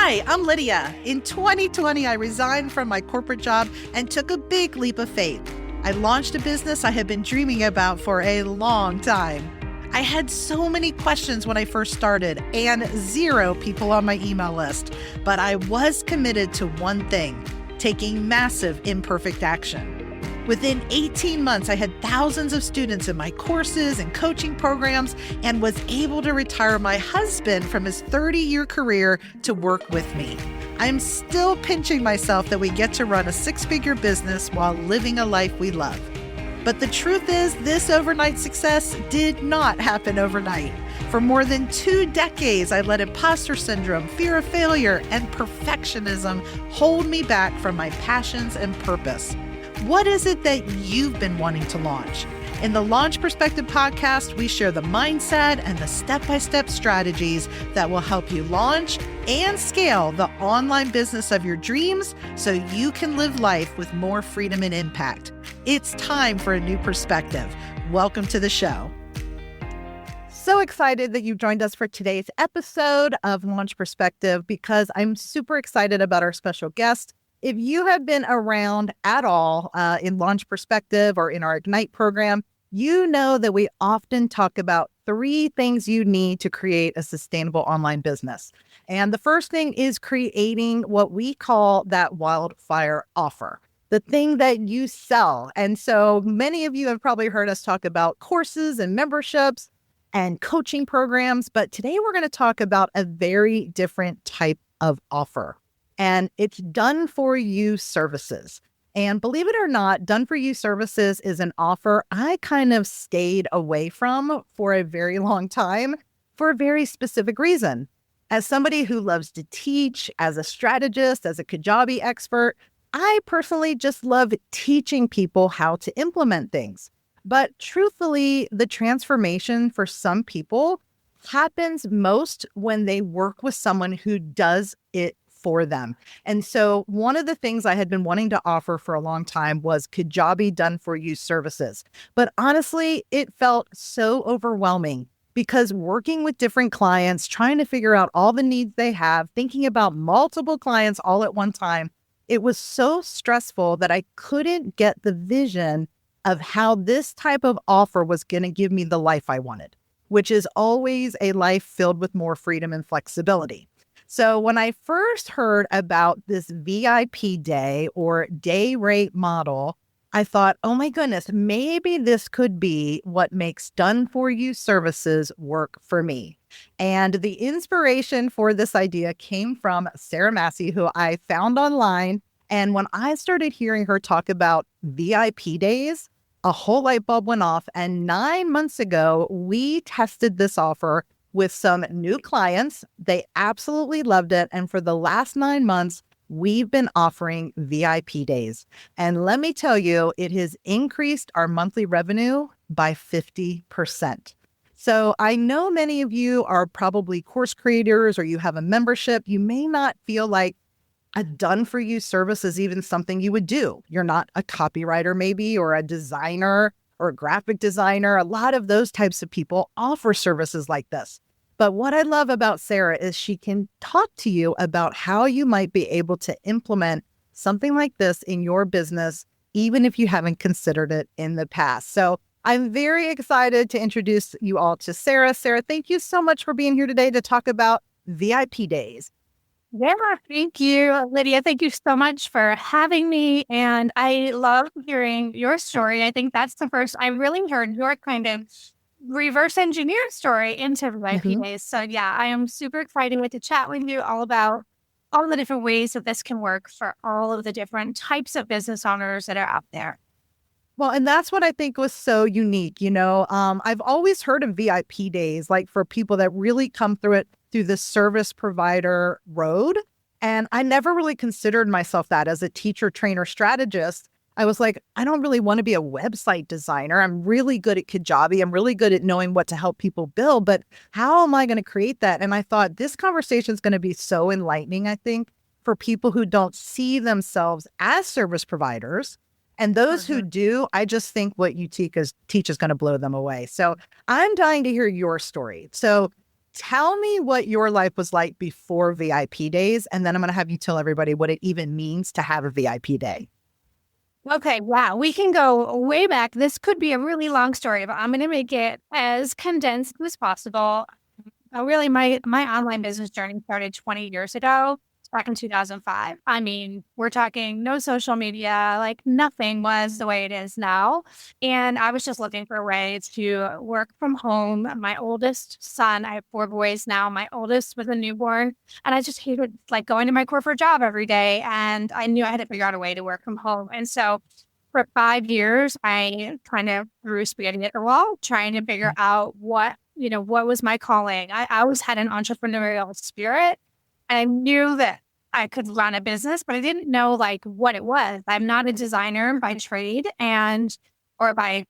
Hi, I'm Lydia. In 2020, I resigned from my corporate job and took a big leap of faith. I launched a business I had been dreaming about for a long time. I had so many questions when I first started and 0 people on my email list, but I was committed to one thing, taking massive imperfect action. Within 18 months, I had thousands of students in my courses and coaching programs and was able to retire my husband from his 30-year career to work with me. I'm still pinching myself that we get to run a 6-figure business while living a life we love. But the truth is, this overnight success did not happen overnight. For more than 2 decades, I let imposter syndrome, fear of failure, and perfectionism hold me back from my passions and purpose. What is it that you've been wanting to launch? In the Launch Perspective podcast, we share the mindset and the step-by-step strategies that will help you launch and scale the online business of your dreams so you can live life with more freedom and impact. It's time for a new perspective. Welcome to the show. So excited that you joined us for today's episode of Launch Perspective because I'm super excited about our special guest. If you have been around at all in Launch Perspective or in our Ignite program, you know that we often talk about 3 things you need to create a sustainable online business. And the first thing is creating what we call that wildfire offer, the thing that you sell. And so many of you have probably heard us talk about courses and memberships and coaching programs, but today we're going to talk about a very different type of offer. And it's done for you services. And believe it or not, done for you services is an offer I kind of stayed away from for a very long time for a very specific reason. As somebody who loves to teach, as a strategist, as a Kajabi expert, I personally just love teaching people how to implement things. But truthfully, the transformation for some people happens most when they work with someone who does it for them. And so one of the things I had been wanting to offer for a long time was Kajabi done for you services. But honestly, it felt so overwhelming because working with different clients, trying to figure out all the needs they have, thinking about multiple clients all at one time, it was so stressful that I couldn't get the vision of how this type of offer was going to give me the life I wanted, which is always a life filled with more freedom and flexibility. So when I first heard about this VIP day or day rate model, I thought, oh my goodness, maybe this could be what makes done for you services work for me. And the inspiration for this idea came from Sarah Masci, who I found online. And when I started hearing her talk about VIP days, a whole light bulb went off. And 9 months ago, we tested this offer with some new clients. They absolutely loved it. And for the last 9 months, we've been offering VIP days. And let me tell you, it has increased our monthly revenue by 50%. So I know many of you are probably course creators or you have a membership. You may not feel like a done for you service is even something you would do. You're not a copywriter maybe, or a designer or a graphic designer. A lot of those types of people offer services like this. But what I love about Sarah is she can talk to you about how you might be able to implement something like this in your business, even if you haven't considered it in the past. So I'm very excited to introduce you all to Sarah. Sarah, thank you so much for being here today to talk about VIP days. Yeah, thank you, Lydia. Thank you so much for having me. And I love hearing your story. I think that's the first I really heard your kind of reverse engineer story into VIP days. So yeah, I am super excited to chat with you all about all the different ways that this can work for all of the different types of business owners that are out there. Well, and that's what I think was so unique. I've always heard of VIP days, like for people that really come through it through the service provider road. And I never really considered myself that as a teacher, trainer, strategist. I was like, I don't really want to be a website designer. I'm really good at Kajabi. I'm really good at knowing what to help people build, but how am I going to create that? And I thought this conversation is going to be so enlightening, I think, for people who don't see themselves as service providers. And those who do, I just think what you teach is going to blow them away. So I'm dying to hear your story. So Tell me what your life was like before VIP days, and then I'm going to have you tell everybody what it even means to have a VIP day. Okay, wow. We can go way back. This could be a really long story, but I'm going to make it as condensed as possible. Really, my online business journey started 20 years ago, back in 2005. I mean, we're talking no social media, like nothing was the way it is now. And I was just looking for ways to work from home. My oldest son, I have 4 boys now. My oldest was a newborn, and I just hated like going to my corporate job every day. And I knew I had to figure out a way to work from home. And so for 5 years, I kind of threw spaghetti at the wall, trying to figure out what was my calling. I always had an entrepreneurial spirit. I knew that I could run a business, but I didn't know like what it was. I'm not a designer by trade or I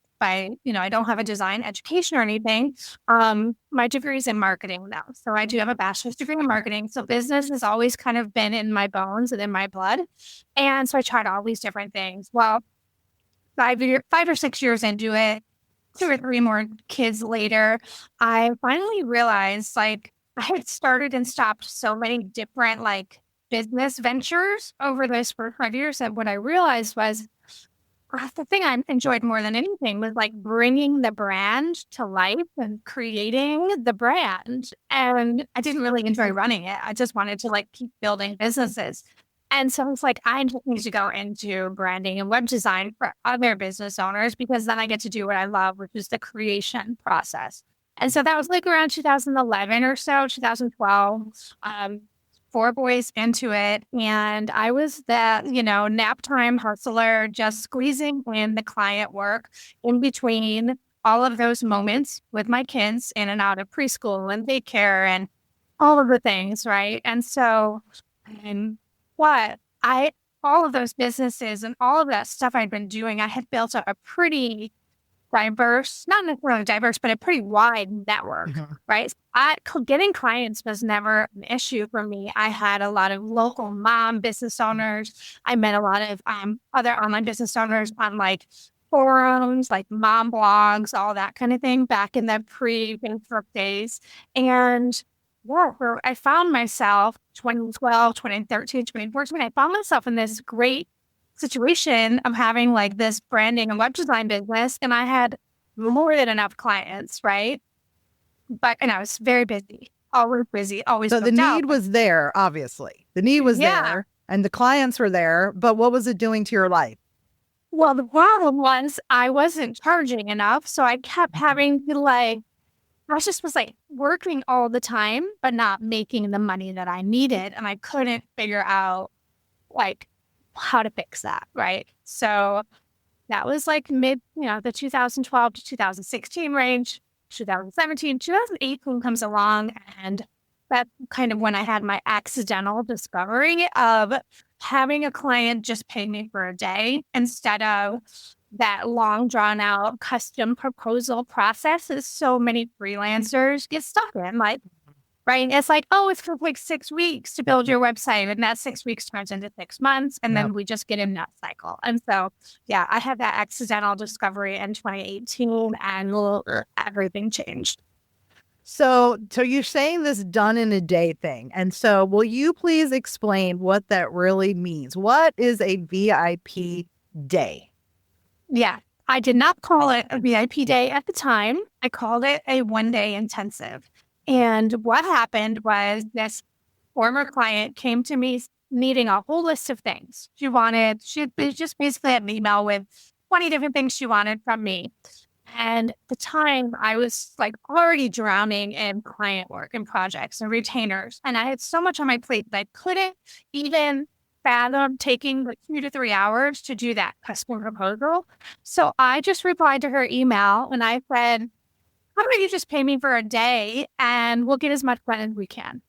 don't have a design education or anything. My degree is in marketing now. So I do have a bachelor's degree in marketing. So business has always kind of been in my bones and in my blood. And so I tried all these different things. Well, 5 or 6 years into it, 2 or 3 more kids later, I finally realized like I had started and stopped so many different like business ventures over those 4 or 5 years. And what I realized was the thing I enjoyed more than anything was like bringing the brand to life and creating the brand. And I didn't really enjoy running it. I just wanted to like keep building businesses. And so it's like, I need to go into branding and web design for other business owners because then I get to do what I love, which is the creation process. And so that was like around 2011 or so, 2012. 4 boys into it. And I was that, nap time hustler, just squeezing in the client work in between all of those moments with my kids in and out of preschool and daycare and all of the things, right? And so, and what I, all of those businesses and all of that stuff I'd been doing, I had built a pretty diverse, not necessarily diverse, but a pretty wide network, right? Getting clients was never an issue for me. I had a lot of local mom business owners. I met a lot of other online business owners on like forums, like mom blogs, all that kind of thing back in the pre-Facebook days. And yeah, I found myself 2012, 2013, 2014, I found myself in this great situation of having like this branding and web design business, and I had more than enough clients, right? And I was very busy, always So the booked out. need was there, obviously. The need was there and the clients were there, but what was it doing to your life? Well, the problem was I wasn't charging enough, so I kept having to I was like working all the time, but not making the money that I needed, and I couldn't figure out like how to fix that, right? So that was like the 2012 to 2016 range, 2017, 2018 comes along. And that's kind of when I had my accidental discovery of having a client just pay me for a day instead of that long drawn out custom proposal process that so many freelancers get stuck in. Like, right. It's like, oh, it's for like 6 weeks to build your website. And that 6 weeks turns into 6 months. And then we just get in that cycle. And so, yeah, I had that accidental discovery in 2018 and everything changed. So you're saying this done in a day thing. And so will you please explain what that really means? What is a VIP day? Yeah. I did not call it a VIP day at the time. I called it a 1-day intensive. And what happened was this former client came to me needing a whole list of things. She just basically had an email with 20 different things she wanted from me. And at the time I was like already drowning in client work and projects and retainers. And I had so much on my plate that I couldn't even fathom taking like 2 to 3 hours to do that custom proposal. So I just replied to her email and I said, how about you just pay me for a day and we'll get as much done as we can?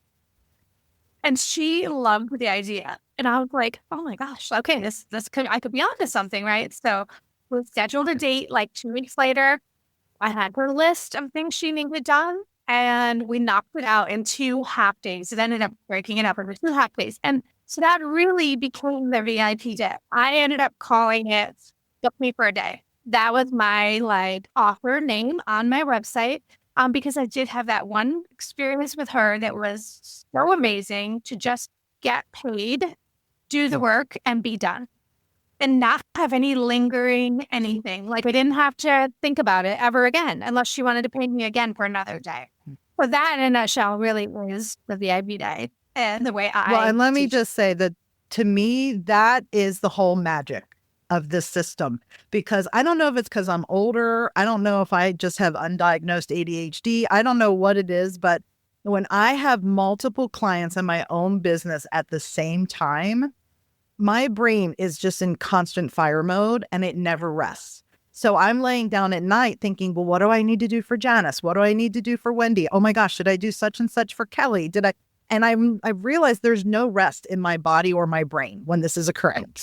And she loved the idea. And I was like, oh my gosh, okay, I could be onto something, right? So we scheduled a date like 2 weeks later. I had her list of things she needed done and we knocked it out in 2 half days. It ended up breaking it up into 2 half days. And so that really became the VIP day. I ended up calling it Book Me for a Day. That was my like offer name on my website. because I did have that one experience with her that was so amazing to just get paid, do the work, and be done and not have any lingering anything. Like I didn't have to think about it ever again unless she wanted to pay me again for another day. But that in a nutshell really is the VIP day and the way Well, I and let me teach. just say that to me, that is the whole magic of this system, because I don't know if it's because I'm older. I don't know if I just have undiagnosed ADHD. I don't know what it is, but when I have multiple clients in my own business at the same time, my brain is just in constant fire mode and it never rests. So I'm laying down at night thinking, well, what do I need to do for Janice? What do I need to do for Wendy? Oh my gosh, should I do such and such for Kelly? Did I? And I've realized there's no rest in my body or my brain when this is occurring.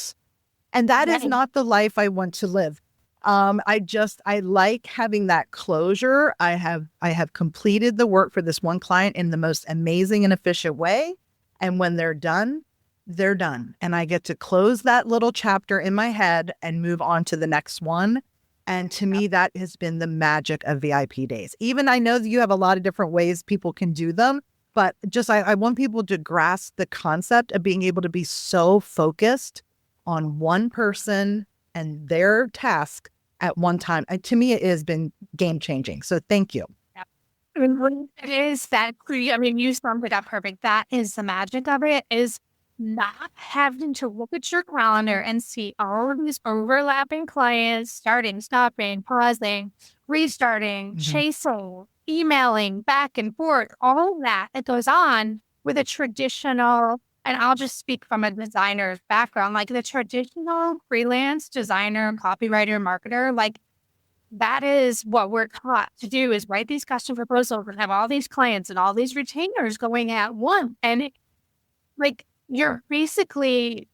And that is Right. not the life I want to live. I like having that closure. I have completed the work for this one client in the most amazing and efficient way. And when they're done, they're done. And I get to close that little chapter in my head and move on to the next one. And to me, that has been the magic of VIP days. Even I know that you have a lot of different ways people can do them, but just I want people to grasp the concept of being able to be so focused on one person and their task at one time. To me, it has been game changing. So thank you. I mean, it is that, I mean, you summed it up perfect. That is the magic of it, is not having to look at your calendar and see all of these overlapping clients, starting, stopping, pausing, restarting, chasing, emailing back and forth, all of that goes on with a traditional, and I'll just speak from a designer's background, like the traditional freelance designer, copywriter, marketer, like that is what we're taught to do, is write these custom proposals and have all these clients and all these retainers going at once. And like, you're basically,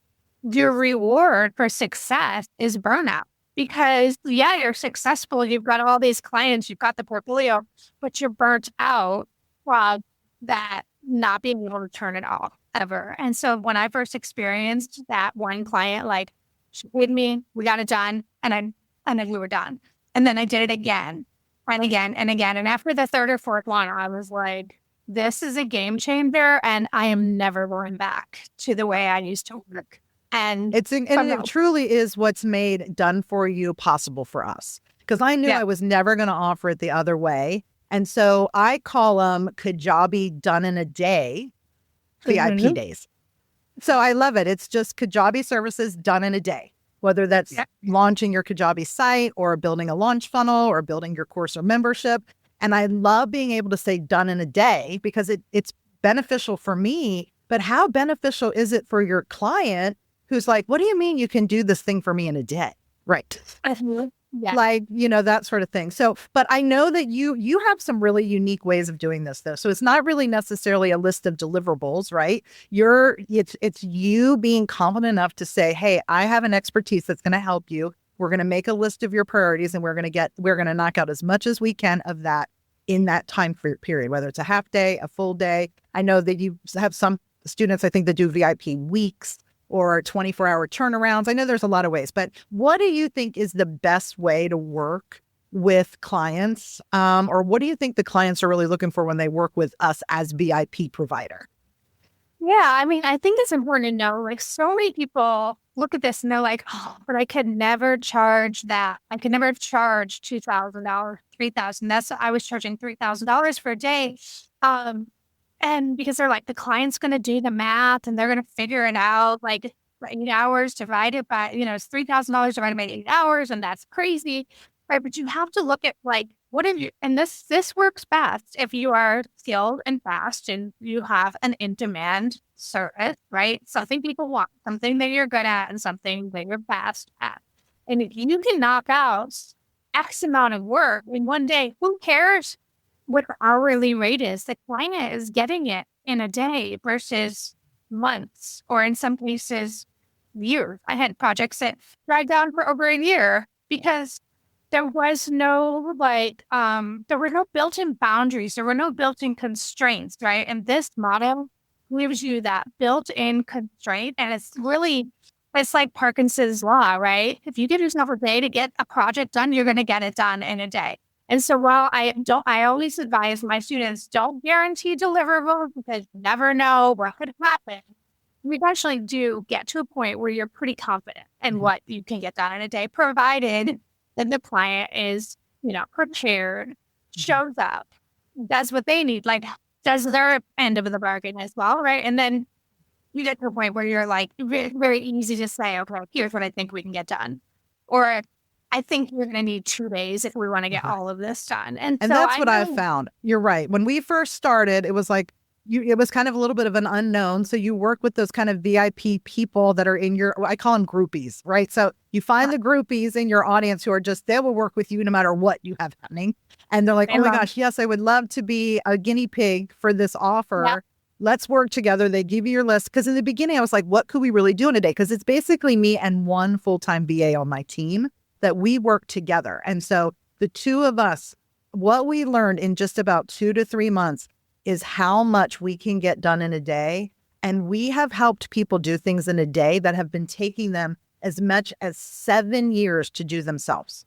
your reward for success is burnout, because yeah, you're successful. You've got all these clients, you've got the portfolio, but you're burnt out from that not being able to turn it off ever. And so when I first experienced that one client, like she paid me, we got it done, and then we were done. And then I did it again and again and again. And after the third or fourth one, I was like, this is a game changer, and I am never going back to the way I used to work. And it truly is what's made done for you possible for us. Because I knew I was never going to offer it the other way. And so I call them Kajabi done in a day VIP days. So I love it. It's just Kajabi services done in a day, whether that's launching your Kajabi site or building a launch funnel or building your course or membership. And I love being able to say done in a day, because it's beneficial for me. But how beneficial is it for your client who's like, what do you mean you can do this thing for me in a day? Right. Like, that sort of thing. So, but I know that you have some really unique ways of doing this, though. So it's not really necessarily a list of deliverables, right? It's you being confident enough to say, hey, I have an expertise that's going to help you. We're going to make a list of your priorities, and we're going to knock out as much as we can of that in that time period, whether it's a half day, a full day. I know that you have some students, I think, that do VIP weeks or 24-hour turnarounds. I know there's a lot of ways, but what do you think is the best way to work with clients? Or what do you think the clients are really looking for when they work with us as VIP provider? Yeah, I mean, I think it's important to know, like, so many people look at this and they're like, oh, but I could never charge that. I could never charge $2,000, $3,000. I was charging $3,000 for a day. And because they're like, the client's going to do the math and they're going to figure it out, like 8 hours divided by, it's $3,000 divided by 8 hours. And that's crazy. Right. But you have to look at, like, what if you, and this works best if you are skilled and fast and you have an in-demand service, right? Something people want, something that you're good at, and something that you're fast at. And if you can knock out X amount of work in one day, who cares what the hourly rate is? The client is getting it in a day versus months, or in some cases, years. I had projects that dragged on for over a year because there was no there were no built-in boundaries. There were no built-in constraints, right? And this model gives you that built-in constraint. And it's like Parkinson's law, right? If you give yourself a day to get a project done, you're going to get it done in a day. And so while I always advise my students, don't guarantee deliverables because you never know what could happen. We actually do get to a point where you're pretty confident in what you can get done in a day, provided that the client is, prepared, shows up, does what they need, like does their end of the bargain as well, right? And then you get to a point where you're like, very, very easy to say, okay, here's what I think we can get done. Or I think you're going to need 2 days if we want to get all of this done. And so that's what I've found. You're right. When we first started, it was like, it was kind of a little bit of an unknown. So you work with those kind of VIP people that are in I call them groupies, right? So you find the groupies in your audience who are they will work with you no matter what you have happening. And they're like, oh my gosh, yes, I would love to be a guinea pig for this offer. Yep. Let's work together. They give you your list. Because in the beginning, I was like, what could we really do in a day? Because it's basically me and one full-time VA on my team that we work together. And so the two of us, what we learned in just about 2 to 3 months is how much we can get done in a day. And we have helped people do things in a day that have been taking them as much as 7 years to do themselves.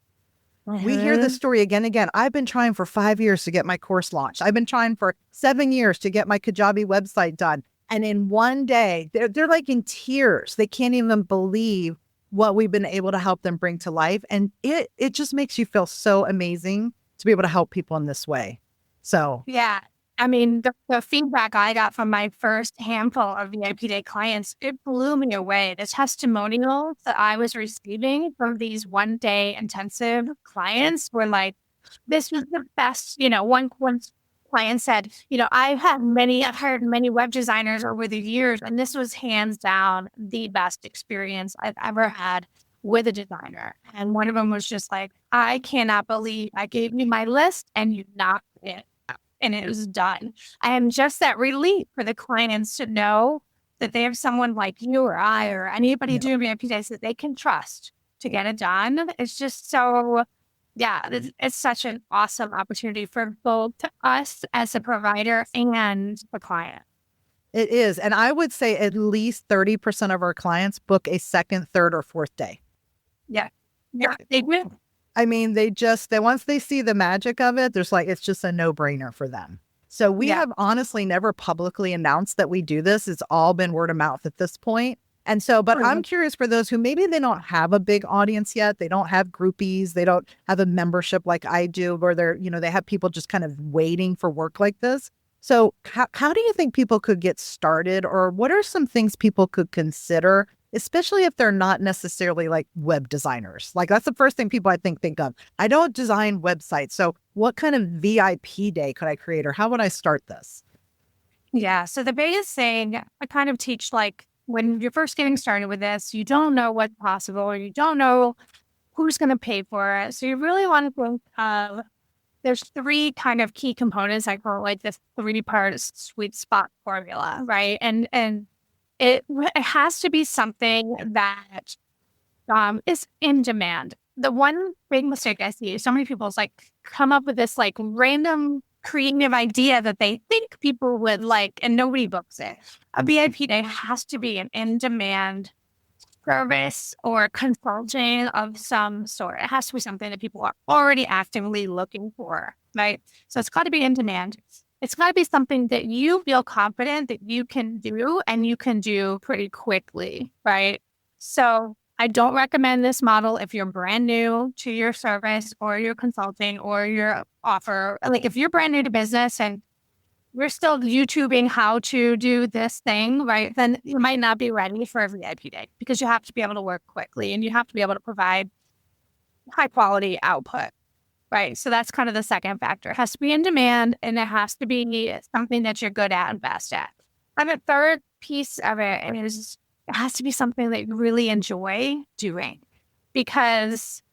We hear this story again and again. I've been trying for 5 years to get my course launched. I've been trying for 7 years to get my Kajabi website done. And in one day, they're like in tears. They can't even believe what we've been able to help them bring to life. And it just makes you feel so amazing to be able to help people in this way. So yeah. I mean, the feedback I got from my first handful of VIP Day clients, it blew me away. The testimonials that I was receiving from these one-day intensive clients were like, this was the best. One client said, I've hired many web designers over the years, and this was hands down the best experience I've ever had with a designer. And one of them was just like, I cannot believe I gave you my list and you knocked it and it was done. I am just that relief for the clients to know that they have someone like you or I or anybody doing VIP days that they can trust to get it done. It's just so, it's such an awesome opportunity for both us as a provider and the client. It is. And I would say at least 30% of our clients book a second, third, or fourth day. Yeah, they will. I mean, once they see the magic of it, it's just a no-brainer for them. So we have honestly never publicly announced that we do this. It's all been word of mouth at this point. And so, but I'm curious for those who maybe they don't have a big audience yet. They don't have groupies. They don't have a membership like I do where they have people just kind of waiting for work like this. So how do you think people could get started, or what are some things people could consider, especially if they're not necessarily like web designers? Like that's the first thing people I think of. I don't design websites. So what kind of VIP day could I create, or how would I start this? Yeah. So the biggest thing I kind of teach, like when you're first getting started with this, you don't know what's possible, or you don't know who's going to pay for it. So you really want to think of, there's 3 kind of key components. I call it like the 3-part sweet spot formula, right? And it has to be something that is in demand. The one big mistake I see is so many people come up with this like random creative idea that they think people would like, and nobody books it. A VIP day has to be an in-demand service or consulting of some sort. It has to be something that people are already actively looking for, right? So it's got to be in demand. It's got to be something that you feel confident that you can do, and you can do pretty quickly, right? So I don't recommend this model if you're brand new to your service or your consulting or your offer. Like if you're brand new to business and we're still YouTubing how to do this thing, right? Then you might not be ready for a VIP day, because you have to be able to work quickly and you have to be able to provide high quality output, right? So that's kind of the second factor. It has to be in demand, and it has to be something that you're good at and best at. And the third piece of it is it has to be something that you really enjoy doing, because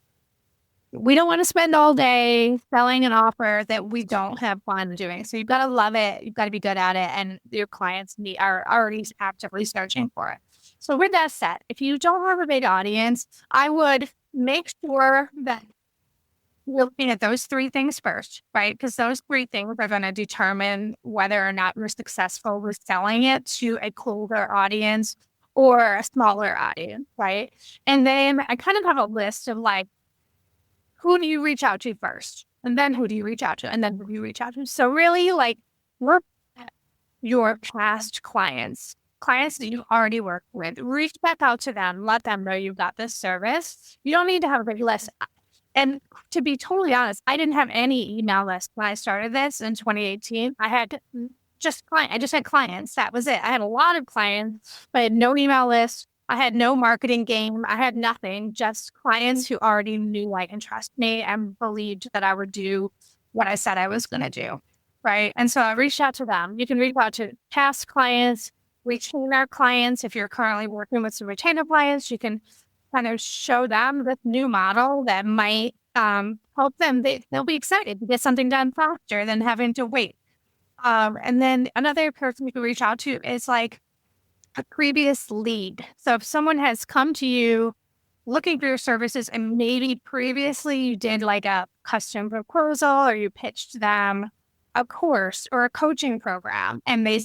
we don't want to spend all day selling an offer that we don't have fun doing. So you've got to love it. You've got to be good at it. And your clients are already actively searching for it. So with that said, if you don't have a big audience, I would make sure that you're looking at those 3 things first, right? Because those 3 things are going to determine whether or not you're successful with selling it to a colder audience or a smaller audience, right? And then I kind of have a list of like, who do you reach out to first? And then who do you reach out to? And then who do you reach out to? So really like look at your past clients that you already work with, reach back out to them, let them know you've got this service. You don't need to have a big list. And to be totally honest, I didn't have any email list when I started this in 2018. I just had clients. That was it. I had a lot of clients, but I had no email list. I had no marketing game. I had nothing, just clients who already knew, like, and trust me and believed that I would do what I said I was going to do. Right. And so I reached out to them. You can reach out to past clients, retainer clients. If you're currently working with some retainer clients, you can kind of show them this new model that might help them. They'll be excited to get something done faster than having to wait. And then another person you can reach out to is like a previous lead. So if someone has come to you looking for your services and maybe previously you did like a custom proposal or you pitched them a course or a coaching program and they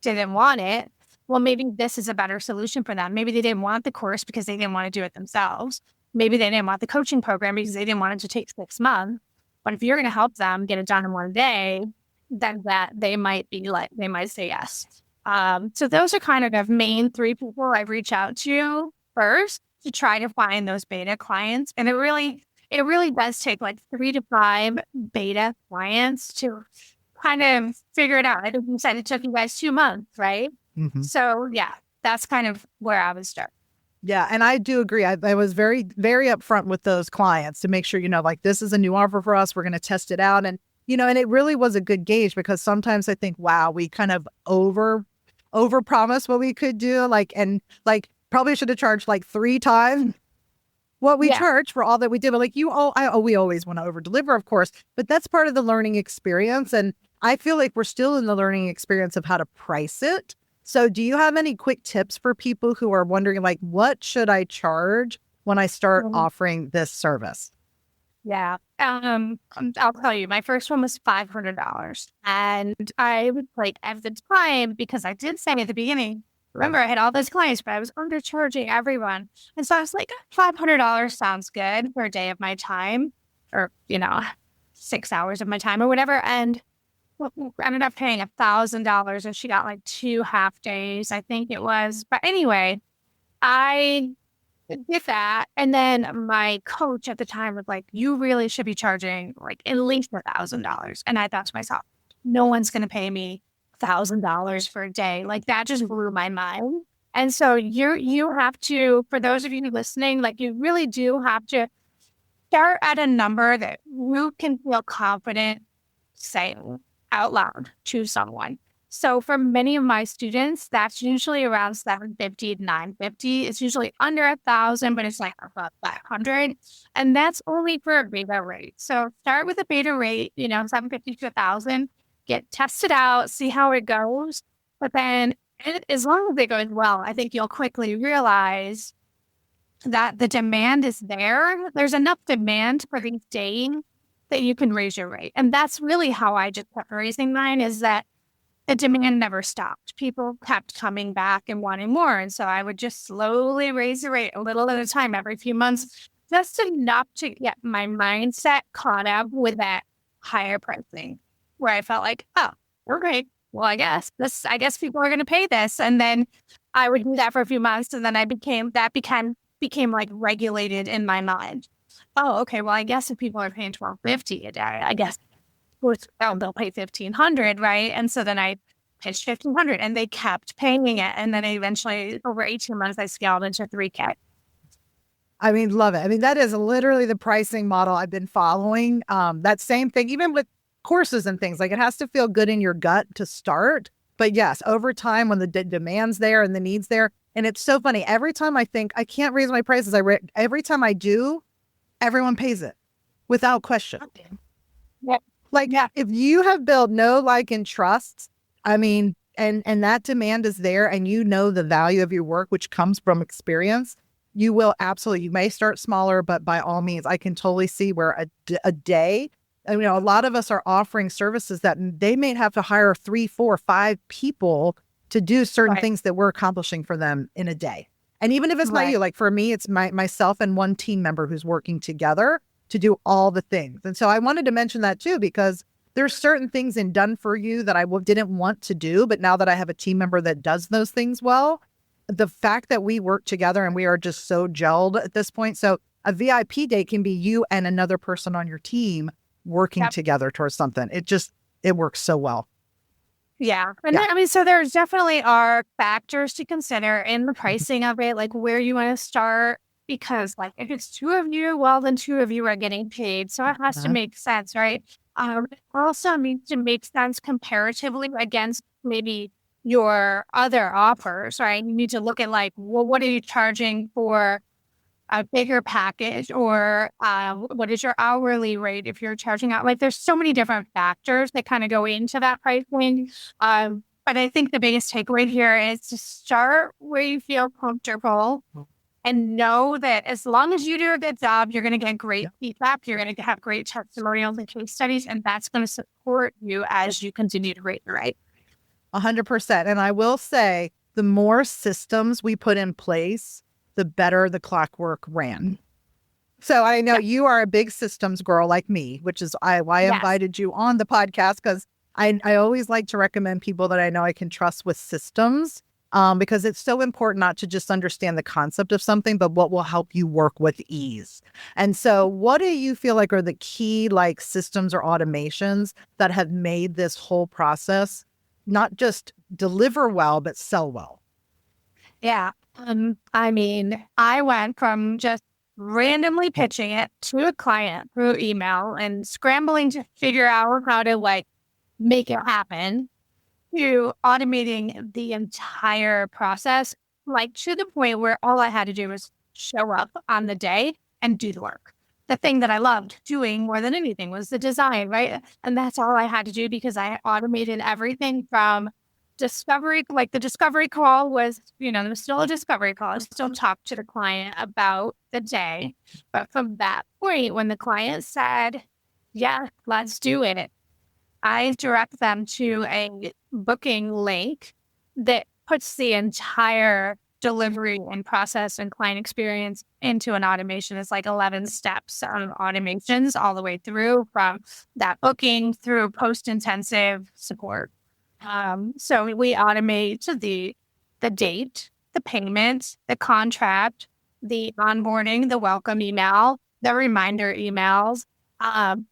didn't want it, well, maybe this is a better solution for them. Maybe they didn't want the course because they didn't want to do it themselves. Maybe they didn't want the coaching program because they didn't want it to take 6 months. But if you're going to help them get it done in one day, then they might say yes. So those are kind of the main 3 people I reach out to first to try to find those beta clients. And it really does take like 3 to 5 beta clients to kind of figure it out. I think you said it took you guys 2 months, right? Mm-hmm. So yeah, that's kind of where I would start. Yeah. And I do agree. I was very, very upfront with those clients to make sure, like this is a new offer for us. We're going to test it out. And, and it really was a good gauge because sometimes I think, wow, we kind of over promise what we could do. Probably should have charged like 3 times what we charged for all that we did. But we always want to over deliver, of course, but that's part of the learning experience. And I feel like we're still in the learning experience of how to price it. So do you have any quick tips for people who are wondering, like, what should I charge when I start offering this service? Yeah. I'll tell you, my first one was $500. And I was like, at the time, because I did say at the beginning, remember I had all those clients, but I was undercharging everyone. And so I was like, $500 sounds good for a day of my time or, 6 hours of my time or whatever. And ended up paying $1,000 and she got like 2 half days, I think it was. But anyway, I did that. And then my coach at the time was like, you really should be charging like at least $1,000. And I thought to myself, no one's going to pay me $1,000 for a day. Like that just blew my mind. And so you have to, for those of you listening, like you really do have to start at a number that you can feel confident saying out loud to someone. So for many of my students, that's usually around $750 to $950. It's usually under $1,000, but it's like about $500. And that's only for a beta rate. So start with a beta rate, $750 to $1,000, get tested out, see how it goes. But then as long as it goes well, I think you'll quickly realize that the demand is there. There's enough demand for these days that you can raise your rate. And that's really how I just kept raising mine, is that the demand never stopped. People kept coming back and wanting more. And so I would just slowly raise the rate a little at a time every few months, just enough to get my mindset caught up with that higher pricing, where I felt like, oh, okay, well, I guess people are going to pay this. And then I would do that for a few months. And then became like regulated in my mind. Oh, okay. Well, I guess if people are paying $1,250 a day, I guess they'll pay $1,500, right? And so then I pitched $1,500, and they kept paying it, and then eventually, over 18 months, I scaled into $3,000. I mean, love it. I mean, that is literally the pricing model I've been following. That same thing, even with courses and things, like it has to feel good in your gut to start. But yes, over time, when the demand's there and the need's there, and it's so funny. Every time I think I can't raise my prices, every time I do, everyone pays it without question. Yep. If you have built know, like, and trust, I mean, and that demand is there, and the value of your work, which comes from experience, you will absolutely, you may start smaller, but by all means, I can totally see where a day, a lot of us are offering services that they may have to hire 3, 4, 5 people to do certain things that we're accomplishing for them in a day. And even if it's not you, like for me, it's myself and one team member who's working together. to do all the things. And so I wanted to mention that too, because there's certain things in Done For You that I didn't want to do. But now that I have a team member that does those things well, the fact that we work together and we are just so gelled at this point. So a VIP day can be you and another person on your team working together towards something. It works so well. Yeah. And I mean, so there definitely are factors to consider in the pricing of it, like where you want to start, because like if it's two of you, well, then two of you are getting paid. So it has to make sense, right? It also needs to make sense comparatively against maybe your other offers, right? You need to look at like, well, what are you charging for a bigger package, or what is your hourly rate if you're charging out? Like there's so many different factors that kind of go into that pricing. But I think the biggest takeaway here is to start where you feel comfortable and know that as long as you do a good job, you're going to get great feedback. You're going to have great testimonials and case studies, and that's going to support you as you continue to rate the right. 100%. And I will say the more systems we put in place, the better the clockwork ran. So I know you are a big systems girl like me, which is why I invited you on the podcast, because I always like to recommend people that I know I can trust with systems, because it's so important not to just understand the concept of something, but what will help you work with ease. And so what do you feel like are the key like systems or automations that have made this whole process not just deliver well, but sell well? Yeah. I mean, I went from just randomly pitching it to a client through email and scrambling to figure out how to like make it happen, to automating the entire process, like to the point where all I had to do was show up on the day and do the work. The thing that I loved doing more than anything was the design, right? And that's all I had to do because I automated everything from discovery. Like the discovery call was, there was still a discovery call. I still talked to the client about the day. But from that point, when the client said, yeah, let's do it, I direct them to a booking link that puts the entire delivery and process and client experience into an automation. It's like 11 steps of automations all the way through, from that booking through post-intensive support. So we automate the date, the payment, the contract, the onboarding, the welcome email, the reminder emails,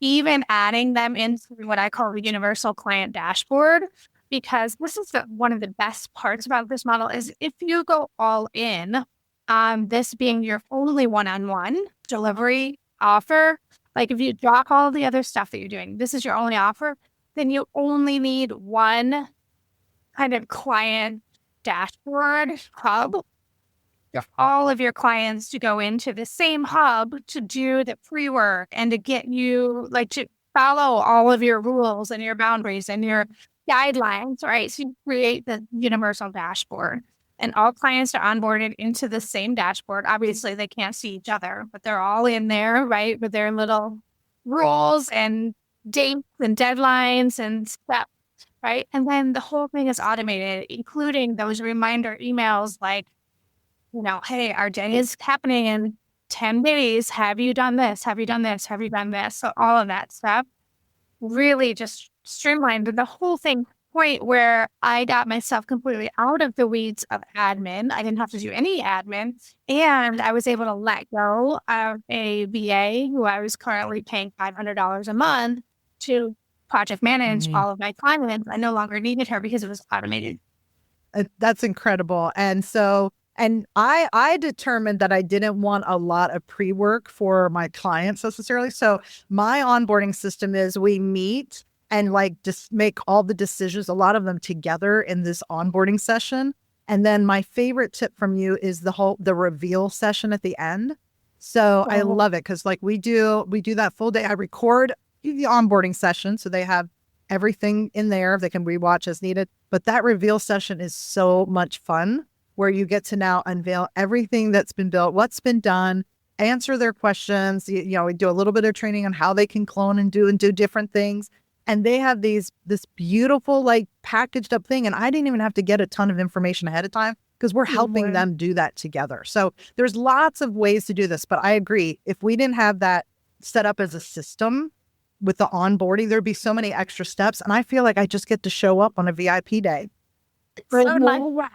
even adding them into what I call the universal client dashboard, because this is one of the best parts about this model is if you go all in on this being your only one-on-one delivery offer, like if you drop all the other stuff that you're doing, this is your only offer, then you only need one kind of client dashboard hub. All of your clients to go into the same hub to do the pre-work and to get you like to follow all of your rules and your boundaries and your guidelines, right? So you create the universal dashboard and all clients are onboarded into the same dashboard. Obviously they can't see each other, but they're all in there, right? With their little rules and dates and deadlines and steps, right? And then the whole thing is automated, including those reminder emails like, hey, our day is happening in 10 days. Have you done this? Have you done this? Have you done this? So all of that stuff really just streamlined the whole thing, point where I got myself completely out of the weeds of admin. I didn't have to do any admin. And I was able to let go of a VA who I was currently paying $500 a month to project manage all of my clients. I no longer needed her because it was automated. That's incredible. And I determined that I didn't want a lot of pre-work for my clients necessarily. So my onboarding system is we meet and like just make all the decisions, a lot of them together in this onboarding session. And then my favorite tip from you is the reveal session at the end. So I love it because like we do that full day. I record the onboarding session so they have everything in there. They can rewatch as needed. But that reveal session is so much fun, where you get to now unveil everything that's been built, what's been done, answer their questions. We do a little bit of training on how they can clone and do different things. And they have this beautiful, like packaged up thing. And I didn't even have to get a ton of information ahead of time because we're helping them do that together. So there's lots of ways to do this, but I agree. If we didn't have that set up as a system with the onboarding, there'd be so many extra steps. And I feel like I just get to show up on a VIP day. It's so nice. So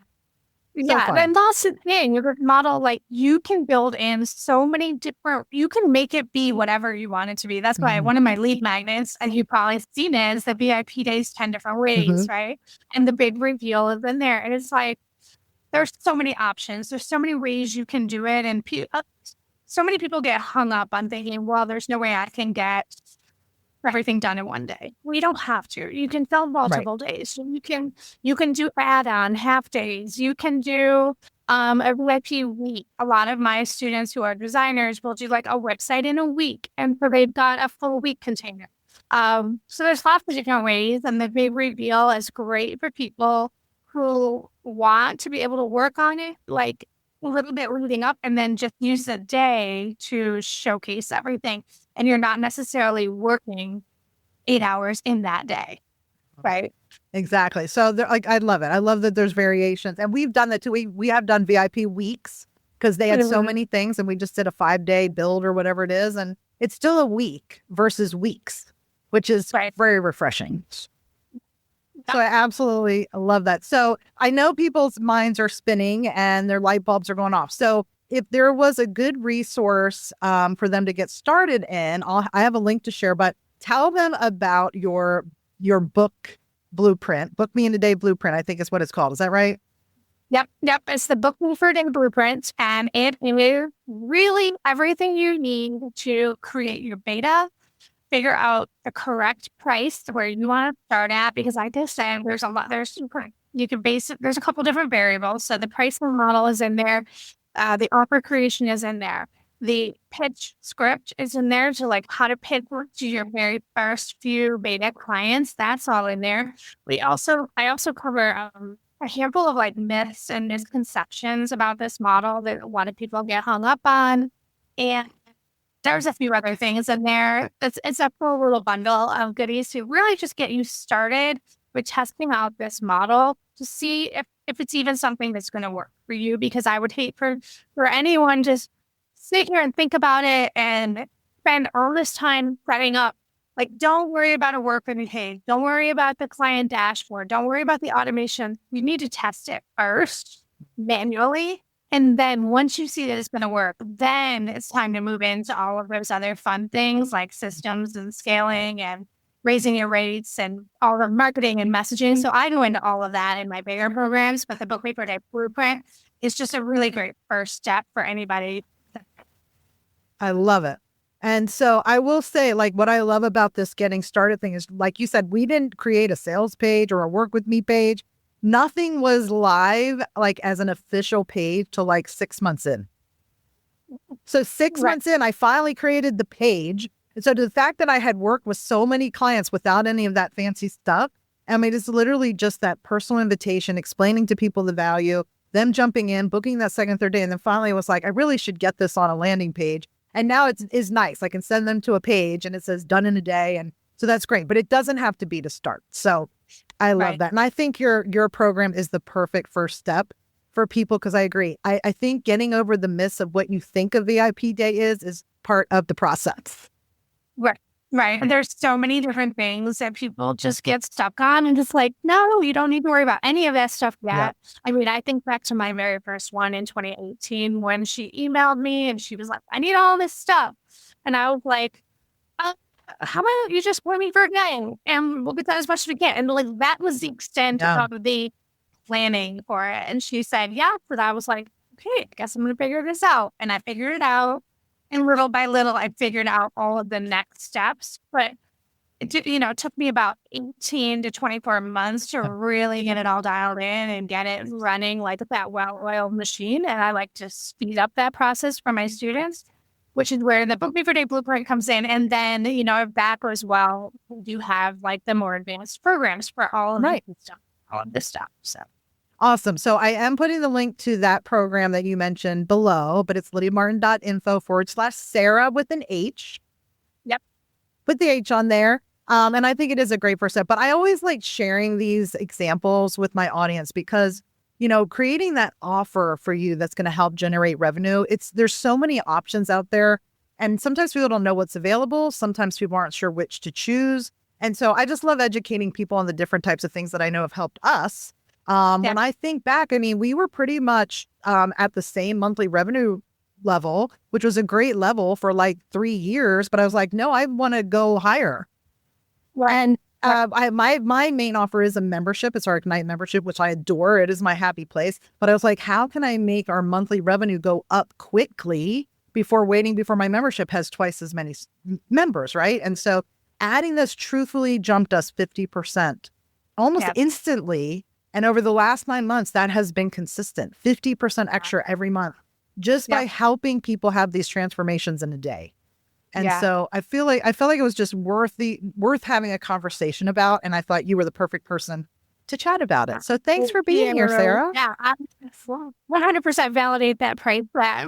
Yeah, fun. and that's the thing. Your model, like you can build in so many different, you can make it be whatever you want it to be. That's why one of my lead magnets, and you've probably seen it, is the VIP days 10 different ways, right? And the big reveal is in there. And it's like, there's so many options. There's so many ways you can do it. And so many people get hung up on thinking, well, there's no way I can get everything done in one day. We don't have to. You can sell multiple days. You can do add-on half days. You can do a VIP week. A lot of my students who are designers will do like a website in a week, and so they've got a full week container. So there's lots of different ways, and the big reveal is great for people who want to be able to work on it, like a little bit leading up, and then just use the day to showcase everything. And you're not necessarily working 8 hours in that day, right? Exactly. So like, I love it. I love that there's variations, and we've done that too. We have done VIP weeks because they had so many things, and we just did a 5-day build or whatever it is, and it's still a week versus weeks, which is very refreshing. So I absolutely love that. So I know people's minds are spinning and their light bulbs are going off. So if there was a good resource for them to get started in, I have a link to share, but tell them about your book blueprint. Book Me in a Day blueprint, I think is what it's called. Is that right? Yep. It's the Book Me for a Day blueprint, and it is really everything you need to create your beta, figure out the correct price where you want to start at, because like I said, there's you can base it, there's a couple different variables. So the pricing model is in there. The offer creation is in there. The pitch script is in there, to like how to pitch to your very first few beta clients. That's all in there. I also cover a handful of like myths and misconceptions about this model that a lot of people get hung up on. And there's a few other things in there. It's a full little bundle of goodies to really just get you started with testing out this model to see if it's even something that's going to work for you. Because I would hate for anyone to sit here and think about it and spend all this time setting up. Like, don't worry about a workflow page. Don't worry about the client dashboard. Don't worry about the automation. You need to test it first manually. And then once you see that it's going to work, then it's time to move into all of those other fun things like systems and scaling and raising your rates and all the marketing and messaging. So I go into all of that in my bigger programs, but the Book Me for a Day blueprint is just a really great first step for anybody. I love it. And so I will say, like, what I love about this getting started thing is, like you said, we didn't create a sales page or a work with me page. Nothing was live, like as an official page, till like 6 months in. So 6 months in, I finally created the page. And so the fact that I had worked with so many clients without any of that fancy stuff, I mean, it's literally just that personal invitation, explaining to people the value, them jumping in, booking that second, third day. And then finally it was like, I really should get this on a landing page. And now it is nice. I can send them to a page and it says done in a day. And so that's great, but it doesn't have to be to start. So I love that. And I think your program is the perfect first step for people, because I agree. I think getting over the myths of what you think a VIP day is part of the process. Right. And there's so many different things that people just get stuck on, and just like, no, you don't need to worry about any of that stuff yet. Yeah. I mean, I think back to my very first one in 2018 when she emailed me and she was like, I need all this stuff. And I was like, how about you just book me for a day and we'll get done as much as we can. And like, that was the extent of the planning for it. And she said, yeah. But I was like, okay, I guess I'm going to figure this out. And I figured it out. And little by little, I figured out all of the next steps. But it took me about 18 to 24 months to really get it all dialed in and get it running like that well-oiled machine. And I like to speed up that process for my students, which is where the Book Me for a Day blueprint comes in. And then, if that goes well, we do have like the more advanced programs for all of this stuff. So. Awesome. So I am putting the link to that program that you mentioned below, but it's lydiamartin.info/Sarah with an H. Yep. Put the H on there. And I think it is a great first step, but I always like sharing these examples with my audience because, creating that offer for you that's going to help generate revenue. There's so many options out there. And sometimes people don't know what's available. Sometimes people aren't sure which to choose. And so I just love educating people on the different types of things that I know have helped us. When I think back, I mean, we were pretty much at the same monthly revenue level, which was a great level for like 3 years. But I was like, no, I want to go higher. And my main offer is a membership. It's our Ignite membership, which I adore. It is my happy place. But I was like, how can I make our monthly revenue go up quickly before my membership has twice as many members, right? And so adding this truthfully jumped us 50% almost instantly. And over the last 9 months, that has been consistent, 50% extra every month, just by helping people have these transformations in a day. And so I felt like it was just worth having a conversation about. And I thought you were the perfect person to chat about it. So thanks for being here, Sarah. Yeah, I 100% validate that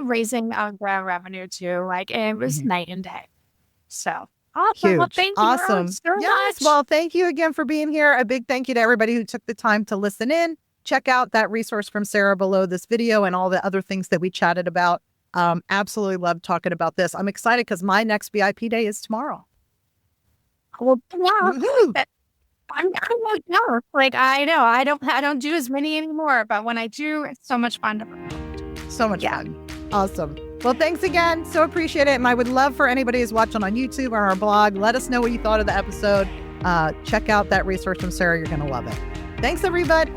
raising of revenue too. Like it was night and day. So awesome. Huge. Well, thank you awesome. so Yes. much. Well, thank you again for being here. A big thank you to everybody who took the time to listen in. Check out that resource from Sarah below this video and all the other things that we chatted about. Absolutely love talking about this. I'm excited because my next VIP day is tomorrow. Well, I'm like, I know I don't do as many anymore, but when I do, it's so much fun. So much fun. Awesome. Well, thanks again. So appreciate it. And I would love for anybody who's watching on YouTube or our blog, let us know what you thought of the episode. Check out that resource from Sarah. You're going to love it. Thanks, everybody.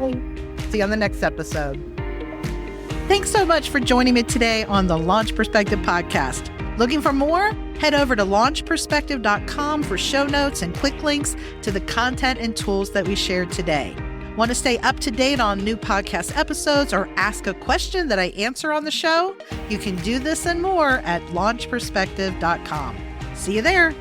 See you on the next episode. Thanks so much for joining me today on the Launch Perspective podcast. Looking for more? Head over to launchperspective.com for show notes and quick links to the content and tools that we shared today. Want to stay up to date on new podcast episodes or ask a question that I answer on the show? You can do this and more at launchperspective.com. See you there.